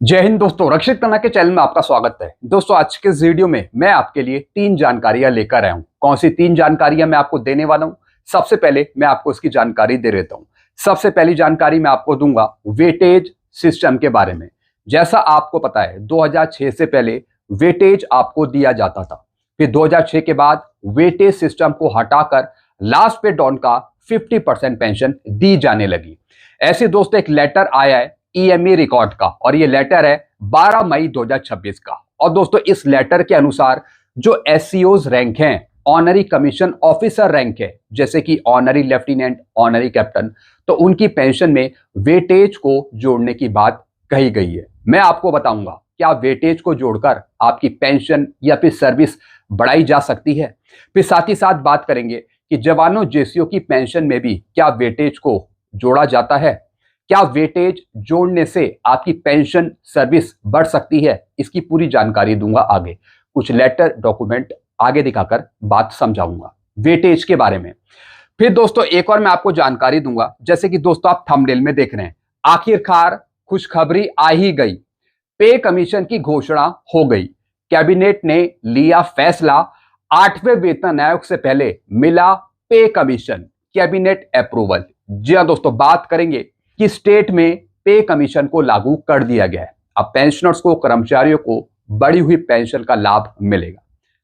जय हिंद दोस्तों, रक्षित कन्ना के चैनल में आपका स्वागत है। दोस्तों, आज के इस वीडियो में मैं आपके लिए 3 जानकारियां लेकर आया हूं। कौन सी 3 जानकारियां मैं आपको देने वाला हूं? सबसे पहले मैं आपको इसकी जानकारी दे देता हूं। सबसे पहली जानकारी मैं आपको दूंगा वेटेज सिस्टम के बारे में। जैसा आपको पता है, 2006 से पहले वेटेज आपको दिया जाता था। फिर 2006 के बाद वेटेज सिस्टम को हटाकर लास्ट पे डॉन का 50% पेंशन दी जाने लगी। ऐसे दोस्तों एक लेटर आया है ईएमई रिकॉर्ड का, और ये लेटर है 12 मई 2026 का। और दोस्तों इस लेटर के अनुसार जो एससीओज रैंक हैं, ऑनरी कमीशन ऑफिसर रैंक है, जैसे कि ऑनरी लेफ्टिनेंट, ऑनरी कैप्टन, तो उनकी पेंशन में वेटेज को जोड़ने की बात कही गई है। मैं आपको बताऊंगा क्या वेटेज को जोड़कर आपकी पेंशन या फिर सर्विस बढ़ाई जा सकती है। फिर साथ ही साथ बात करेंगे कि जवानों जेसीओ की पेंशन में भी क्या वेटेज को जोड़ा जाता है। क्या वेटेज जोड़ने से आपकी पेंशन सर्विस बढ़ सकती है, इसकी पूरी जानकारी दूंगा आगे। कुछ लेटर डॉक्यूमेंट आगे दिखाकर बात समझाऊंगा वेटेज के बारे में। फिर दोस्तों एक और मैं आपको जानकारी दूंगा, जैसे कि दोस्तों आप थंबनेल में देख रहे हैं, आखिरकार खुशखबरी आ ही गई, पे कमीशन की घोषणा हो गई। कैबिनेट ने लिया फैसला, 8वें वेतन आयोग से पहले मिला पे कमीशन, कैबिनेट अप्रूवल। जी हां दोस्तों, बात करेंगे कि स्टेट में पे कमीशन को लागू कर दिया गया है। अब पेंशनर्स को, कर्मचारियों को बढ़ी हुई पेंशन का लाभ मिलेगा।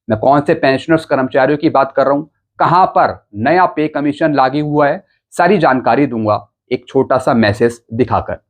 मैं कौन से पेंशनर्स कर्मचारियों की बात कर रहा हूं, कहां पर नया पे कमीशन लागू हुआ है, सारी जानकारी दूंगा एक छोटा सा मैसेज दिखाकर।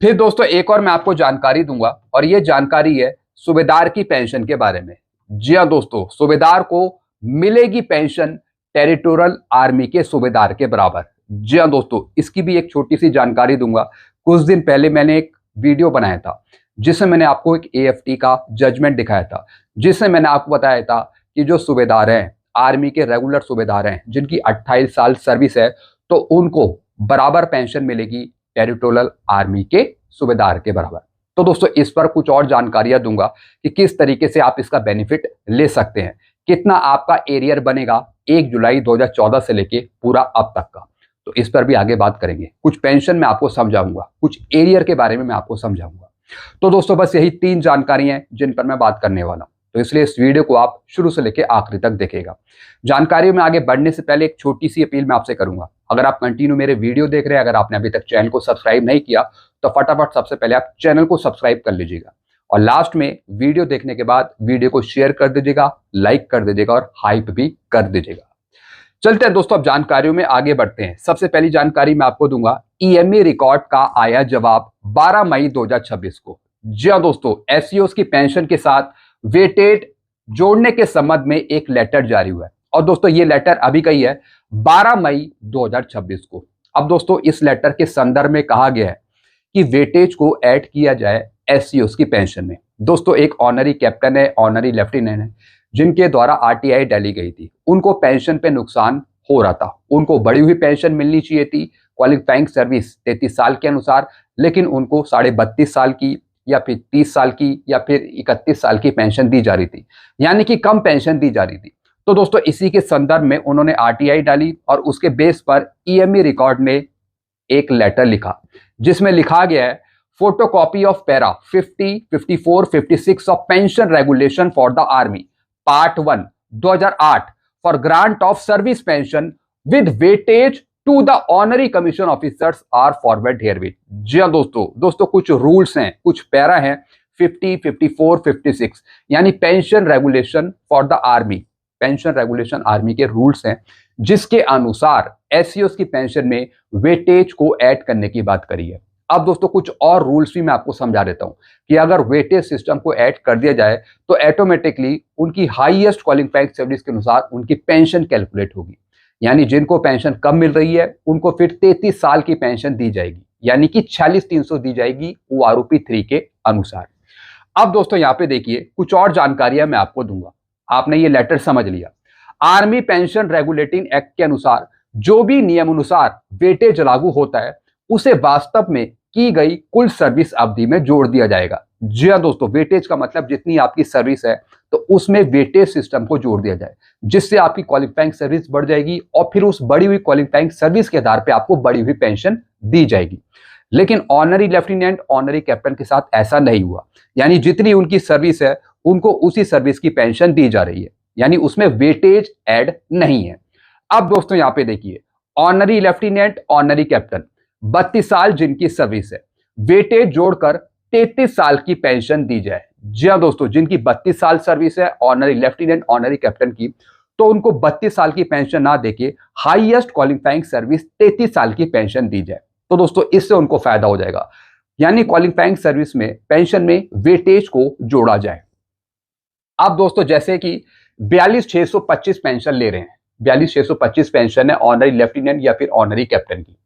फिर दोस्तों एक और मैं आपको जानकारी दूंगा, और यह जानकारी है सूबेदार की पेंशन के बारे में। जी हां दोस्तों, सूबेदार को मिलेगी पेंशन टेरिटोरियल आर्मी के सूबेदार के बराबर। जी हाँ दोस्तों, इसकी भी एक छोटी सी जानकारी दूंगा। कुछ दिन पहले मैंने एक वीडियो बनाया था जिसमें मैंने आपको एक एएफटी का जजमेंट दिखाया था, जिसमें मैंने आपको बताया था कि जो सूबेदार हैं, आर्मी के रेगुलर सूबेदार हैं, जिनकी 28 साल सर्विस है, तो उनको बराबर पेंशन मिलेगी टेरिटोरियल आर्मी के सूबेदार के बराबर। तो दोस्तों इस पर कुछ और जानकारियां दूंगा कि किस तरीके से आप इसका बेनिफिट ले सकते हैं, कितना आपका एरियर बनेगा 1 जुलाई 2014 से लेके पूरा अब तक का। तो इस पर भी आगे बात करेंगे। कुछ पेंशन में आपको समझाऊंगा, कुछ एरियर के बारे में मैं आपको समझाऊंगा। तो दोस्तों बस यही 3 जानकारियां हैं जिन पर मैं बात करने वाला हूं, तो इसलिए इस वीडियो को आप शुरू से लेकर आखिरी तक देखेगा। जानकारियों में आगे बढ़ने से पहले एक छोटी सी अपील मैं आपसे करूंगा। अगर आप कंटिन्यू मेरे वीडियो देख रहे हैं, अगर आपने अभी तक चैनल को सब्सक्राइब नहीं किया, तो फटाफट सबसे पहले आप चैनल को सब्सक्राइब कर लीजिएगा, और लास्ट में वीडियो देखने के बाद वीडियो को शेयर कर दीजिएगा, लाइक कर दीजिएगा और हाइप भी कर दीजिएगा। चलते हैं दोस्तों, अब जानकारियों में आगे बढ़ते हैं। सबसे पहली जानकारी मैं आपको दूंगा, ईएमई रिकॉर्ड का आया जवाब 12 मई 2026 को। जी हां दोस्तों, एससीओस की पेंशन के साथ वेटेज जोड़ने के संबंध में एक लेटर जारी हुआ है, और दोस्तों ये लेटर अभी का ही है, 12 मई 2026 को। अब दोस्तों इस लेटर के संदर्भ में कहा गया है कि वेटेज को ऐड किया जाए एससीओस की पेंशन में। दोस्तों एक ऑनरी कैप्टन है, ऑनरी लेफ्टिनेंट है, जिनके द्वारा आरटीआई डाली गई थी, उनको पेंशन पे नुकसान हो रहा था। उनको बढ़ी हुई पेंशन मिलनी चाहिए थी, क्वालिफाइंग सर्विस 33 साल के अनुसार, लेकिन उनको 32.5 साल की या फिर 30 साल की या फिर 31 साल की पेंशन दी जा रही थी, यानी कि कम पेंशन दी जा रही थी। तो दोस्तों इसी के संदर्भ में उन्होंने आरटीआई डाली, और उसके बेस पर ईएमई रिकॉर्ड ने एक लेटर लिखा, जिसमें लिखा गया है, photocopy of para 50, 54, 56 of pension regulation for the army part 1 2008 for grant of service pension with weightage to the honorary commission officers are forward herewith. जी हां दोस्तों कुछ रूल्स हैं, कुछ पैरा हैं 50, 54, 56, यानी pension regulation for the army, pension regulation army के rules हैं, जिसके अनुसार एससीओस की पेंशन में वेटेज को ऐड करने की बात करी है। अब दोस्तों कुछ और रूल्स भी मैं आपको समझा देता हूं कि अगर वेटेज सिस्टम को ऐड कर दिया जाए तो ऑटोमेटिकली उनकी हाईएस्ट क्वालिफाइड सर्विस के अनुसार उनकी पेंशन कैलकुलेट होगी, यानी जिनको पेंशन कम मिल रही है उनको फिर 33 साल की पेंशन दी जाएगी, यानी कि 46,300 दी जाएगी ओआरओपी 3 के अनुसार। अब दोस्तों यहां पे देखिए कुछ और जानकारियां मैं आपको दूंगा। आपने ये लेटर समझ लिया, आर्मी पेंशन रेगुलेटिंग एक्ट के अनुसार जो भी नियमानुसार वेटेज लागू होता है उसे वास्तव में की गई कुल सर्विस अवधि में जोड़ दिया जाएगा। जी हां दोस्तों, वेटेज का मतलब जितनी आपकी सर्विस है तो उसमें वेटेज सिस्टम को जोड़ दिया जाए, जिससे आपकी क्वालिफाइंग सर्विस बढ़ जाएगी, और फिर उस बढ़ी हुई क्वालिफाइंग सर्विस के आधार पर आपको बढ़ी हुई पेंशन दी जाएगी। लेकिन ऑनरी लेफ्टिनेंट, ऑनरी कैप्टन के साथ ऐसा नहीं हुआ। यानी जितनी उनकी सर्विस है उनको उसी सर्विस की पेंशन दी जा रही है, यानी उसमें वेटेज ऐड नहीं है। अब दोस्तों यहां पे देखिए, ऑनरी लेफ्टिनेंट, ऑनरी कैप्टन 32 साल जिनकी सर्विस है, वेटेज जोड़कर 33 साल की पेंशन दी जाए। जी हाँ दोस्तों, जिनकी 32 साल सर्विस है ऑनरी लेफ्टिनेंट, ऑनरी कैप्टन की, तो उनको 32 साल की पेंशन ना देके हाईएस्ट क्वालिफाइंग सर्विस 33 साल की पेंशन दी जाए। तो दोस्तों इससे उनको फायदा हो जाएगा, यानी क्वालिफाइंग सर्विस में पेंशन में वेटेज को जोड़ा जाए। अब दोस्तों जैसे कि 42,625 पेंशन ले रहे हैं, 42,625 पेंशन है ऑनरी लेफ्टिनेंट या फिर ऑनरी कैप्टन की।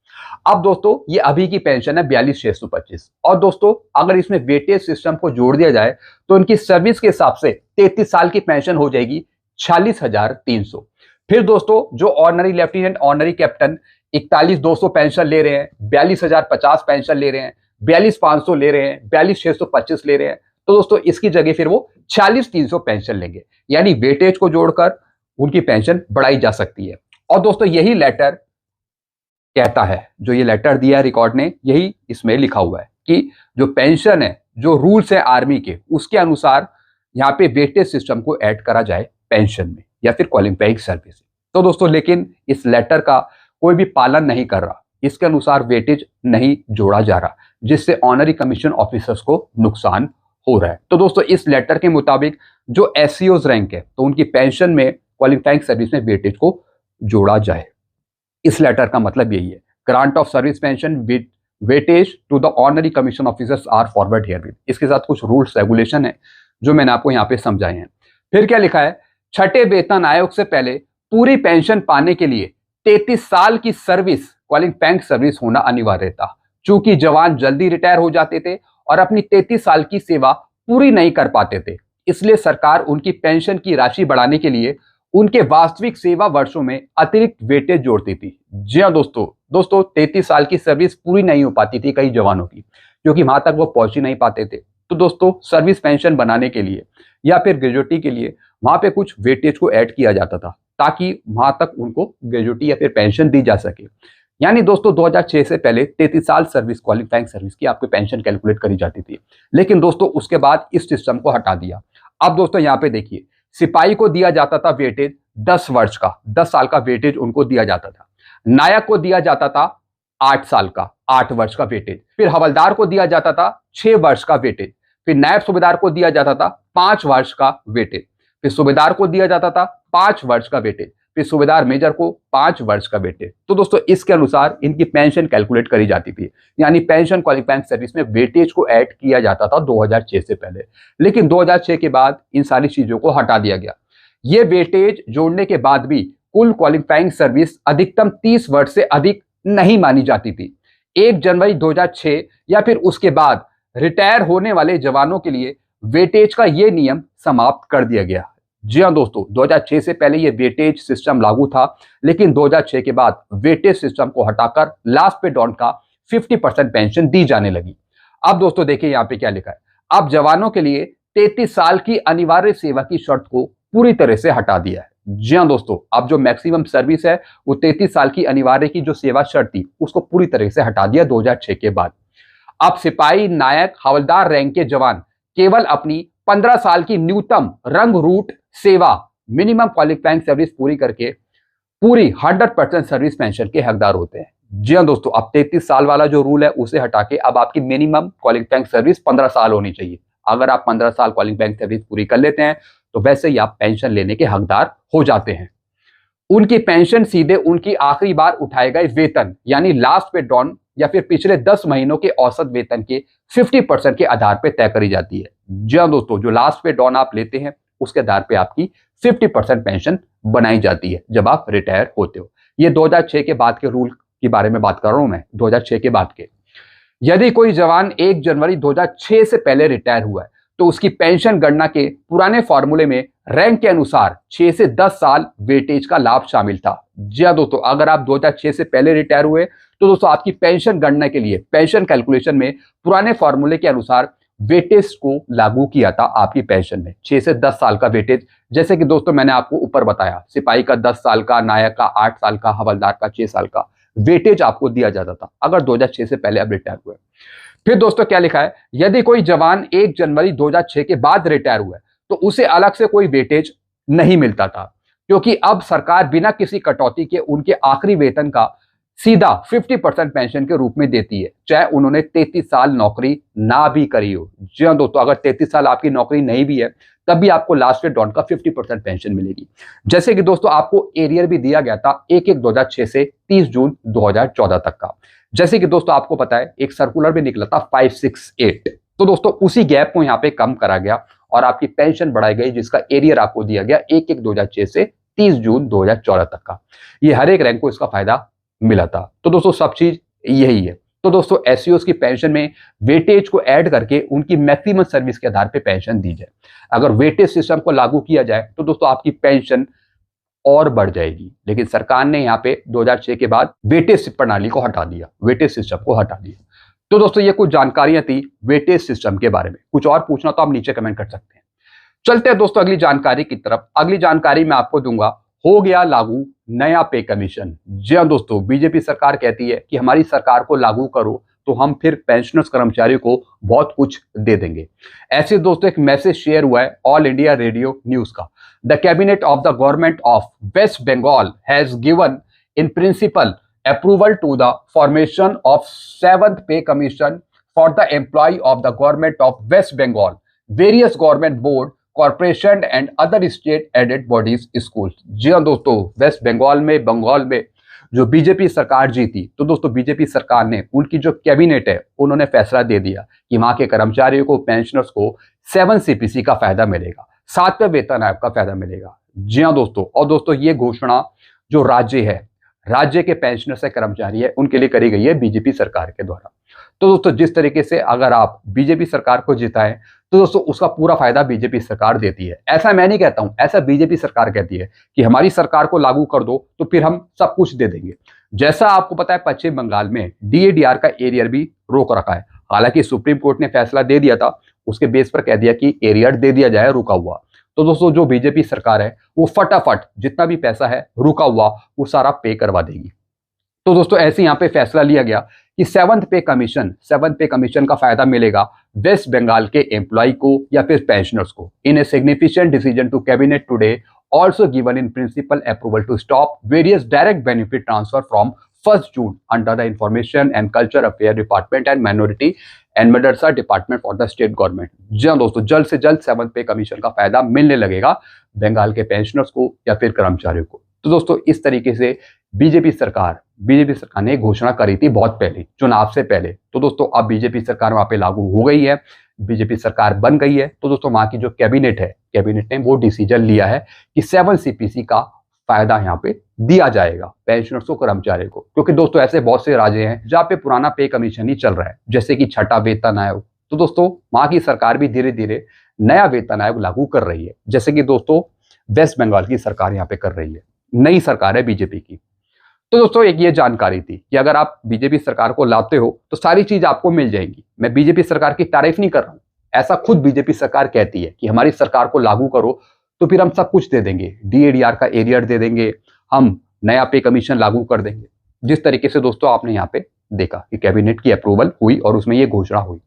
अब दोस्तों ये अभी की पेंशन है 42,625, और दोस्तों अगर इसमें वेटेज सिस्टम को जोड़ दिया जाए तो इनकी सर्विस के हिसाब से 33 साल की पेंशन हो जाएगी 46,300। फिर दोस्तों जो honorary lieutenant, honorary captain 41,200 pension ले रहे हैं, 42,050 पेंशन ले रहे हैं, 42,500 ले रहे हैं, 42,625 ले रहे हैं, तो दोस्तों इसकी जगह फिर वो 46,300 पेंशन लेंगे, यानी वेटेज को जोड़कर उनकी पेंशन बढ़ाई जा सकती है। और दोस्तों यही लेटर कहता है, जो ये लेटर दिया है रिकॉर्ड ने, यही इसमें लिखा हुआ है कि जो पेंशन है, जो रूल्स है आर्मी के, उसके अनुसार यहाँ पे वेटेज सिस्टम को ऐड करा जाए पेंशन में या फिर क्वालिफाइंग सर्विस। तो दोस्तों लेकिन इस लेटर का कोई भी पालन नहीं कर रहा, इसके अनुसार वेटेज नहीं जोड़ा जा रहा, जिससे ऑनरी कमीशन ऑफिसर्स को नुकसान हो रहा है। तो दोस्तों इस लेटर के मुताबिक जो एससीओज रैंक है, तो उनकी पेंशन में क्वालिफाइंग सर्विस में वेटेज को जोड़ा जाए। इस लेटर का मतलब यही है, grant of service pension with weightage to the honorary commission officers are forward herewith. इसके साथ कुछ रूल्स रेगुलेशन है जो मैंने आपको यहाँ पे समझाए हैं। फिर क्या लिखा है, छठे वेतन आयोग से पहले पूरी पेंशन पाने के लिए 33 साल की सर्विस, क्वालिफाइंग सर्विस होना अनिवार्य था। चूंकि जवान जल्दी रिटायर हो जाते थे और अपनी 33 साल की सेवा पूरी नहीं कर पाते थे, इसलिए सरकार उनकी पेंशन की राशि बढ़ाने के लिए उनके वास्तविक सेवा वर्षों में अतिरिक्त वेटेज जोड़ती थी। जी हाँ दोस्तों 33 साल की सर्विस पूरी नहीं हो पाती थी कई जवानों की, क्योंकि वहां तक वो पहुंच ही नहीं पाते थे। तो दोस्तों सर्विस पेंशन बनाने के लिए या फिर ग्रेजुएटी के लिए वहां पे कुछ वेटेज को ऐड किया जाता था, ताकि वहां तक उनको ग्रेजुएटी या फिर पेंशन दी जा सके। यानी दोस्तों 2006 से पहले 33 साल सर्विस, क्वालिफाइंग सर्विस की आपकी पेंशन कैलकुलेट करी जाती थी, लेकिन दोस्तों उसके बाद इस सिस्टम को हटा दिया। अब दोस्तों यहाँ पे देखिए, सिपाही को दिया जाता था वेटेज 10 वर्ष का, 10 साल का वेटेज उनको दिया जाता था। नायक को दिया जाता था 8 साल का, 8 वर्ष का वेटेज। फिर हवलदार को दिया जाता था 6 वर्ष का वेटेज। फिर नायब सूबेदार को दिया जाता था 5 वर्ष का वेटेज। फिर सूबेदार को दिया जाता था 5 वर्ष का वेटेज। फिर सूबेदार मेजर को 5 वर्ष का वेटेज। तो दोस्तों इसके अनुसार इनकी पेंशन कैलकुलेट करी जाती थी, यानी पेंशन क्वालिफाइंग सर्विस में वेटेज को ऐड किया जाता था 2006 से पहले। लेकिन 2006 के बाद इन सारी चीजों को हटा दिया गया। ये वेटेज जोड़ने के बाद भी कुल क्वालिफाइंग सर्विस अधिकतम 30 वर्ष से अधिक नहीं मानी जाती थी। 1 जनवरी 2006 या फिर उसके बाद रिटायर होने वाले जवानों के लिए वेटेज का ये नियम समाप्त कर दिया गया। जी हाँ दोस्तों, 2006 से पहले ये वेटेज सिस्टम लागू था, लेकिन 2006 के बाद वेटेज सिस्टम को हटाकर लास्ट पे डॉन का 50% पेंशन दी जाने लगी। अब दोस्तों देखिए यहाँ पे क्या लिखा है, अब जवानों के लिए 33 साल की अनिवार्य सेवा की शर्त को पूरी तरह से हटा दिया है। जी हाँ दोस्तों, अब जो मैक्सिमम सर्विस है वो 33 साल की अनिवार्य की जो सेवा शर्त थी उसको पूरी तरह से हटा दिया 2006 के बाद। अब सिपाही, नायक, हवलदार रैंक के जवान केवल अपनी 15 साल की न्यूनतम रंग रूट सेवा, मिनिमम क्वालिफाइंग सर्विस पूरी करके पूरी 100% सर्विस पेंशन के हकदार होते हैं। जी हाँ दोस्तों, अब 33 साल वाला जो रूल है उसे हटा के अब आपकी मिनिमम क्वालिफाइंग सर्विस 15 साल होनी चाहिए। अगर आप 15 साल क्वालिफाइंग सर्विस पूरी कर लेते हैं तो वैसे ही आप पेंशन लेने के हकदार हो जाते हैं। उनकी पेंशन सीधे उनकी आखिरी बार उठाए गए वेतन, यानी लास्ट पे डॉन या फिर पिछले 10 महीनों के औसत वेतन के 50% के आधार पर तय करी जाती है। जी हाँ दोस्तों, जो लास्ट पे डॉन आप लेते हैं उसके आधार पे आपकी 50% पेंशन बनाई जाती है जब आप रिटायर होते हो। ये 2006 के बाद के रूल के बारे में बात कर रहा हूं मैं, 2006 के बाद के। यदि कोई जवान 1 जनवरी 2006 से पहले रिटायर हुआ है तो उसकी पेंशन गणना के पुराने फॉर्मूले में रैंक के अनुसार 6 से 10 साल वेटेज का लाभ शामिल था। जी हाँ दोस्तों, अगर आप 2006 से पहले रिटायर हुए तो दोस्तों आपकी पेंशन गणना के लिए पेंशन कैलकुलेशन में पुराने फॉर्मूले के अनुसार वेटेज को लागू किया था आपकी पेंशन में, 6 से 10 साल का वेटेज। जैसे कि दोस्तों मैंने आपको ऊपर बताया, सिपाही का 10 साल का, नायक का 8 साल का, हवलदार का 6 साल का। वेटेज आपको दिया जाता था अगर 2006 से पहले आप रिटायर हुए। फिर दोस्तों क्या लिखा है, यदि कोई जवान 1 जनवरी 2006 के बाद रिटायर हुआ है तो उसे अलग से कोई वेटेज नहीं मिलता था, क्योंकि अब सरकार बिना किसी कटौती के उनके आखिरी वेतन का सीधा 50% पेंशन के रूप में देती है, चाहे उन्होंने 33 साल नौकरी ना भी करी हो। जी हाँ दोस्तों, अगर 33 साल आपकी नौकरी नहीं भी है तब भी आपको लास्ट में डॉन का 50% पेंशन मिलेगी। जैसे कि दोस्तों आपको एरियर भी दिया गया था 1/1/2006 से 30 जून 2014 तक का। जैसे कि दोस्तों आपको पता है एक सर्कुलर भी निकला था 568, तो दोस्तों उसी गैप को यहाँ पे कम करा गया और आपकी पेंशन बढ़ाई गई, जिसका एरियर आपको दिया गया 1/1/2006 से 30 जून 2014 तक का। ये हर एक रैंक को इसका फायदा मिला था। तो दोस्तों सब चीज यही है। तो दोस्तों एसईओस की पेंशन में वेटेज को ऐड करके उनकी मैक्सिमम सर्विस के आधार पे पेंशन दी जाए। अगर वेटेज सिस्टम को लागू किया जाए तो दोस्तों आपकी पेंशन और बढ़ जाएगी, लेकिन सरकार ने यहाँ पे 2006 के बाद वेटेज प्रणाली को हटा दिया, वेटेज सिस्टम को हटा दिया। तो दोस्तों ये कुछ जानकारियां थी वेटेज सिस्टम के बारे में। कुछ और पूछना तो आप नीचे कमेंट कर सकते हैं। चलते हैं दोस्तों अगली जानकारी की तरफ। अगली जानकारी मैं आपको दूंगा, हो गया लागू नया पे कमीशन। जी हाँ दोस्तों, बीजेपी सरकार कहती है कि हमारी सरकार को लागू करो तो हम फिर पेंशनर्स कर्मचारियों को बहुत कुछ दे देंगे। ऐसे दोस्तों एक मैसेज शेयर हुआ है ऑल इंडिया रेडियो न्यूज का। The cabinet of the government of West Bengal has given in principle approval to the formation of 7th pay commission for the employ of the government of West Bengal, various government board, corporation and other state aided bodies school. जी हाँ दोस्तों, waste Bengal में जो BJP सरकार जीती, तो दोस्तों BJP सरकार ने उनकी जो कैबिनेट है उन्होंने फैसला दे दिया कि वहां के कर्मचारियों को, पेंशनर्स को 7 CPC का फायदा मिलेगा, 7वें वेतन आयोग का फायदा मिलेगा। जी हाँ दोस्तों, और दोस्तों ये घोषणा जो राज्य के पेंशनर्स से कर्मचारी है उनके लिए करी गई है बीजेपी सरकार के द्वारा। तो दोस्तों जिस तरीके से अगर आप बीजेपी सरकार को जिताएं तो दोस्तों उसका पूरा फायदा बीजेपी सरकार देती है। ऐसा मैं नहीं कहता हूं, ऐसा बीजेपी सरकार कहती है कि हमारी सरकार को लागू कर दो तो फिर हम सब कुछ दे देंगे। जैसा आपको पता है पश्चिम बंगाल में DADR का एरियर भी रोक रखा है। हालांकि सुप्रीम कोर्ट ने फैसला दे दिया था, उसके बेस पर कह दिया कि एरियर दे दिया जाए रुका हुआ। तो दोस्तों जो बीजेपी सरकार है वो फटाफट जितना भी पैसा है रुका हुआ वो सारा पे करवा देगी। तो दोस्तों ऐसे यहाँ पे फैसला लिया गया कि 7th पे कमीशन का फायदा मिलेगा वेस्ट बंगाल के एम्प्लॉय को या फिर पेंशनर्स को। In a significant decision to cabinet today also given in principle approval to stop various direct benefit transfer from 1st June under the Information and Culture Affairs Department and Minority and Madrasa Department for the State Government। जी हाँ दोस्तों, जल्द से जल्द 7th pay commission का फायदा मिलने लगेगा बंगाल के पेंशनर्स को या फिर कर्मचारियों को। तो दोस्तों इस तरीके से बीजेपी सरकार ने घोषणा करी थी बहुत पहले, चुनाव से पहले। तो दोस्तों अब बीजेपी सरकार वहां पे लागू हो गई है, बीजेपी सरकार बन गई है। तो दोस्तों वहां की जो कैबिनेट ने वो डिसीजन लिया है कि 7 CPC का फायदा यहाँ पे दिया जाएगा पेंशनर्स को, कर्मचारियों को। क्योंकि दोस्तों ऐसे बहुत से राज्य हैं जहाँ पे पुराना पे कमीशन ही चल रहा है, जैसे कि 6ठा वेतन आयोग। तो दोस्तों वहां की सरकार भी धीरे धीरे नया वेतन आयोग लागू कर रही है, जैसे कि दोस्तों वेस्ट बंगाल की सरकार यहाँ पे कर रही है, नई सरकार है बीजेपी की। तो दोस्तों एक ये जानकारी थी कि अगर आप बीजेपी सरकार को लाते हो तो सारी चीज आपको मिल जाएंगी। मैं बीजेपी सरकार की तारीफ नहीं कर रहा हूं, ऐसा खुद बीजेपी सरकार कहती है कि हमारी सरकार को लागू करो तो फिर हम सब कुछ दे देंगे, DADR का एरियर दे देंगे, हम नया पे कमीशन लागू कर देंगे। जिस तरीके से दोस्तों आपने यहाँ पे देखा कि कैबिनेट की अप्रूवल हुई और उसमें ये घोषणा हुई।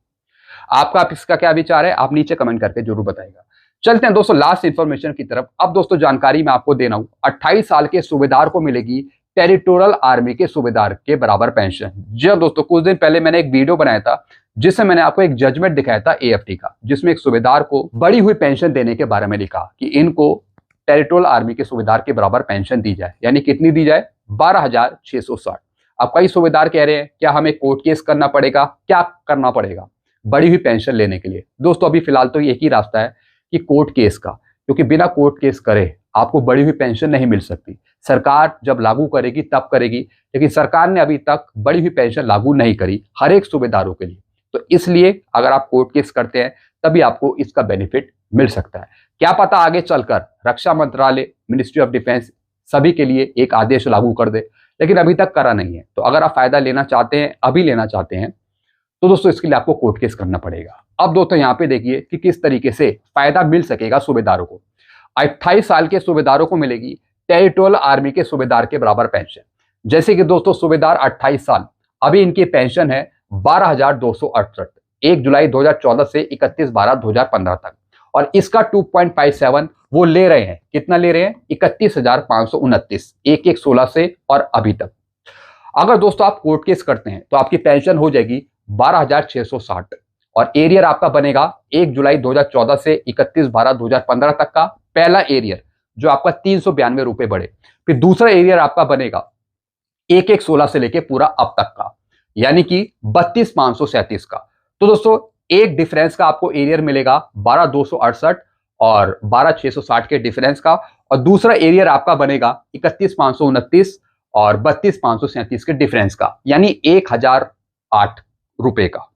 आपका इसका क्या विचार है आप नीचे कमेंट करके जरूर बताएगा। चलते हैं दोस्तों लास्ट इंफॉर्मेशन की तरफ। अब दोस्तों जानकारी मैं आपको देना हूं, 28 साल के सूबेदार को मिलेगी टेरिटोरियल आर्मी के सूबेदार के बराबर पेंशन। जी हाँ दोस्तों, कुछ दिन पहले मैंने एक वीडियो बनाया था जिसमें मैंने आपको एक जजमेंट दिखाया था AFT का, जिसमें एक सूबेदार को बढ़ी हुई पेंशन देने के बारे में लिखा कि इनको टेरिटोरियल आर्मी के सूबेदार के बराबर पेंशन दी जाए। यानी कितनी दी जाए? 12,660। अब कई सूबेदार कह रहे हैं क्या हमें कोर्ट केस करना पड़ेगा, क्या करना पड़ेगा बढ़ी हुई पेंशन लेने के लिए? दोस्तों अभी फिलहाल तो एक ही रास्ता है कि कोर्ट केस का, क्योंकि बिना कोर्ट केस करे आपको बढ़ी हुई पेंशन नहीं मिल सकती। सरकार जब लागू करेगी तब करेगी, लेकिन सरकार ने अभी तक बढ़ी हुई पेंशन लागू नहीं करी हर एक सूबेदारों के लिए। तो इसलिए अगर आप कोर्ट केस करते हैं तभी आपको इसका बेनिफिट मिल सकता है। क्या पता आगे चलकर रक्षा मंत्रालय, मिनिस्ट्री ऑफ डिफेंस सभी के लिए एक आदेश लागू कर दे, लेकिन अभी तक करा नहीं है। तो अगर आप फायदा लेना चाहते हैं, अभी लेना चाहते हैं, तो दोस्तों इसके लिए आपको कोर्ट केस करना पड़ेगा। अब दोस्तों यहाँ पे देखिए कि किस तरीके से फायदा मिल सकेगा सूबेदारों को। 28 साल के सूबेदारों को मिलेगी टेरिटोरियल आर्मी के सूबेदार के बराबर पेंशन। जैसे कि दोस्तों सूबेदार 28 साल, अभी इनकी पेंशन है 12,268, 1 जुलाई 2014 से 31/12/2015 तक। और इसका 2.57 वो ले रहे हैं, कितना ले रहे हैं? 31,529, 1/1/16 से और अभी तक। अगर दोस्तों आप कोर्ट केस करते हैं तो आपकी पेंशन हो जाएगी 12,660 और एरियर आपका बनेगा 1 जुलाई 2014 से 31/12/2015 तक का पहला एरियर, जो आपका 392 रुपए बढ़े। फिर दूसरा एरियर आपका बनेगा 1/1/16 से लेके पूरा अब तक का, यानी कि 32,537 का। तो दोस्तों एक डिफरेंस का आपको एरियर मिलेगा 12,268 और 12,660 के डिफरेंस का, और दूसरा एरियर आपका बनेगा 31,529 और 32,537 के डिफरेंस का, यानी 1,008 रुपए का।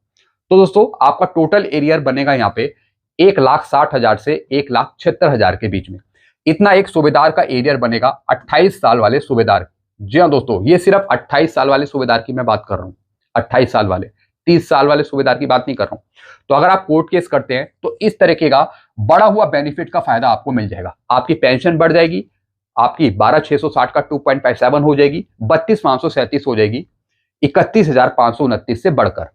तो दोस्तों आपका टोटल एरियर बनेगा यहाँ पे 1,60,000 से 1,76,000 के बीच में। इतना एक सूबेदार का एरियर बनेगा 28 साल वाले सूबेदार। जी हाँ दोस्तों, ये सिर्फ 28 साल वाले सूबेदार की मैं बात कर रहा हूँ, 28 साल वाले, 30 साल वाले सूबेदार की बात नहीं कर रहा हूँ। तो अगर आप कोर्ट केस करते हैं तो इस तरीके का बड़ा हुआ बेनिफिट का फायदा आपको मिल जाएगा। आपकी पेंशन बढ़ जाएगी, आपकी 12,660 का 2.57 हो जाएगी, 32,537 हो जाएगी, 31,529 से बढ़कर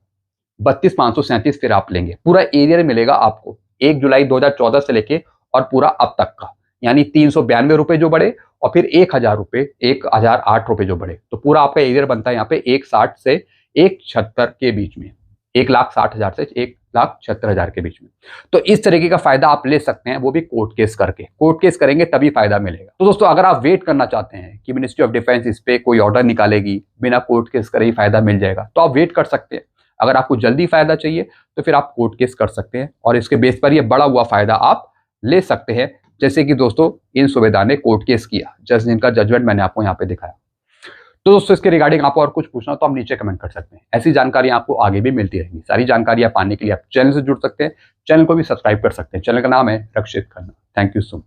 32,537 फिर आप लेंगे। पूरा एरियर मिलेगा आपको 1 जुलाई 2014 से लेके और पूरा अब तक का, यानी 392 रुपए जो बढ़े और फिर 1,000 रुपए, 1,008 रुपए जो बढ़े। तो पूरा आपका एरियर बनता है यहाँ पे 1,60 से 1,76 के बीच में, 1,60,000 से 1,76,000 के बीच में। तो इस तरीके का फायदा आप ले सकते हैं, वो भी कोर्ट केस करके। कोर्ट केस करेंगे तभी फायदा मिलेगा। तो दोस्तों अगर आप वेट करना चाहते हैं कि मिनिस्ट्री ऑफ डिफेंस इस पे कोई ऑर्डर निकालेगी, बिना कोर्ट केस करे ही फायदा मिल जाएगा, तो आप वेट कर सकते हैं। अगर आपको जल्दी फायदा चाहिए तो फिर आप कोर्ट केस कर सकते हैं और इसके बेस पर ये बड़ा हुआ फायदा आप ले सकते हैं, जैसे कि दोस्तों इन सूबेदार ने कोर्ट केस किया, जस्ट जिनका जजमेंट मैंने आपको यहाँ पे दिखाया। तो दोस्तों इसके रिगार्डिंग आपको और कुछ पूछना तो आप नीचे कमेंट कर सकते हैं। ऐसी जानकारी आपको आगे भी मिलती रहेंगी। सारी जानकारियां पाने के लिए आप चैनल से जुड़ सकते हैं, चैनल को भी सब्सक्राइब कर सकते हैं। चैनल का नाम है Rakshit Khanna. Thank you so much.